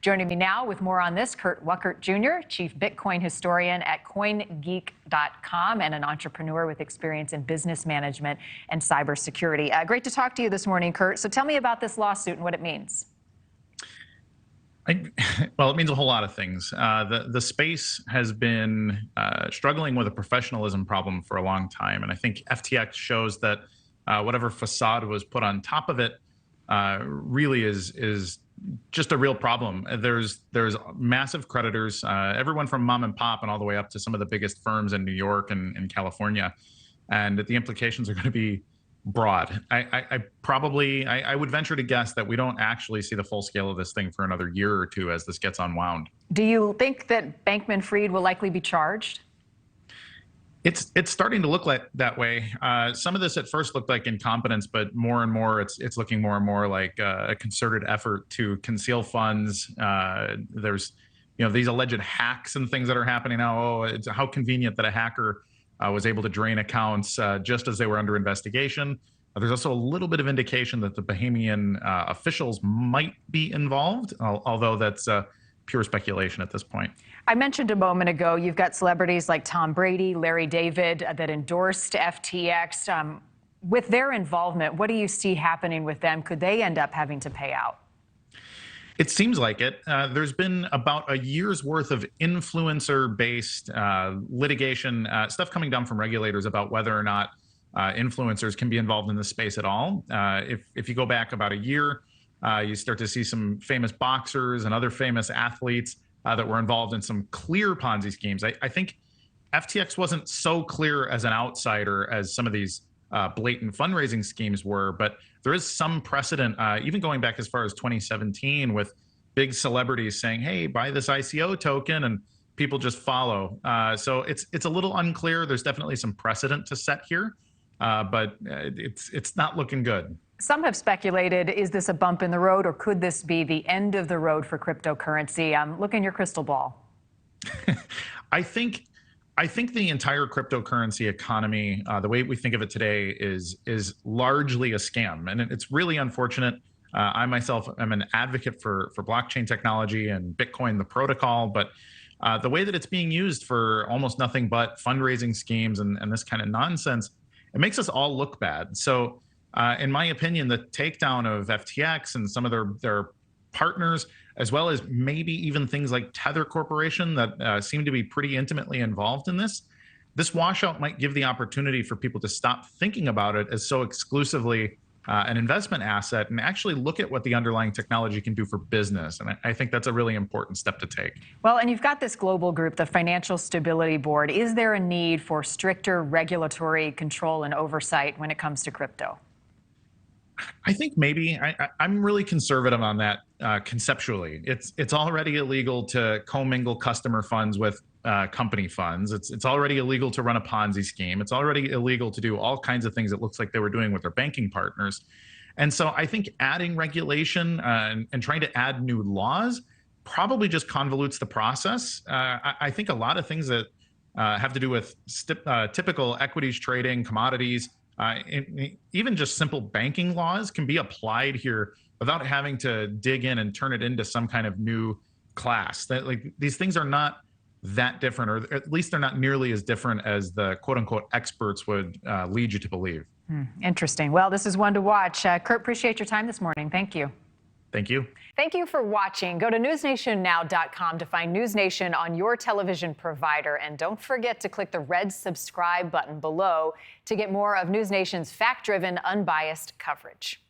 Joining me now with more on this, Wuckert Jr., Chief Bitcoin Historian at CoinGeek.com and an entrepreneur with experience in business management and cybersecurity. Great to talk to you this morning, Kurt. So tell me about this lawsuit and what it means. Well, it means a whole lot of things. The space has been struggling with a professionalism problem for a long time. And I think FTX shows that whatever facade was put on top of it really is just a real problem. There's massive creditors, everyone from mom and pop and all the way up to some of the biggest firms in New York and California. And the implications are going to be broad. I would venture to guess that we don't actually see the full scale of this thing for another year or two as this gets unwound. Do you think that Bankman-Fried will likely be charged? It's starting to look like that way. Some of this at first looked like incompetence, but more and more it's looking more and more like a concerted effort to conceal funds. There's these alleged hacks and things that are happening now. Oh, it's how convenient that a hacker was able to drain accounts just as they were under investigation. There's also a little bit of indication that the Bahamian officials might be involved, although that's pure speculation at this point. I mentioned a moment ago, you've got celebrities like Tom Brady, Larry David that endorsed FTX. With their involvement, what do you see happening with them? Could they end up having to pay out? It seems like it. There's been about a year's worth of influencer-based litigation, stuff coming down from regulators about whether or not influencers can be involved in this space at all. If you go back about a year, you start to see some famous boxers and other famous athletes that were involved in some clear Ponzi schemes. I think FTX wasn't so clear as an outsider as some of these blatant fundraising schemes were, but there is some precedent, even going back as far as 2017, with big celebrities saying, "Hey, buy this ICO token," and people just follow. So it's a little unclear. There's definitely some precedent to set here, but it's not looking good. Some have speculated, is this a bump in the road, or could this be the end of the road for cryptocurrency? Look in your crystal ball. I think the entire cryptocurrency economy, the way we think of it today, is largely a scam, and it's really unfortunate. I myself am an advocate for blockchain technology and Bitcoin, the protocol, but the way that it's being used for almost nothing but fundraising schemes and this kind of nonsense, it makes us all look bad. So, in my opinion, the takedown of FTX and some of their partners, as well as maybe even things like Tether Corporation that seem to be pretty intimately involved in this washout might give the opportunity for people to stop thinking about it as so exclusively an investment asset and actually look at what the underlying technology can do for business. And I think that's a really important step to take. Well, and you've got this global group, the Financial Stability Board. Is there a need for stricter regulatory control and oversight when it comes to crypto? I think maybe. I'm really conservative on that conceptually. It's already illegal to commingle customer funds with company funds. It's already illegal to run a Ponzi scheme. It's already illegal to do all kinds of things it looks like they were doing with their banking partners. And so I think adding regulation and trying to add new laws probably just convolutes the process. I think a lot of things that have to do with typical equities trading, commodities, even just simple banking laws can be applied here without having to dig in and turn it into some kind of new class. These things are not that different, or at least they're not nearly as different as the quote unquote experts would lead you to believe. Interesting. Well, this is one to watch. Kurt, appreciate your time this morning. Thank you. Thank you. Thank you for watching. Go to newsnationnow.com to find NewsNation on your television provider. And don't forget to click the red subscribe button below to get more of NewsNation's fact-driven, unbiased coverage.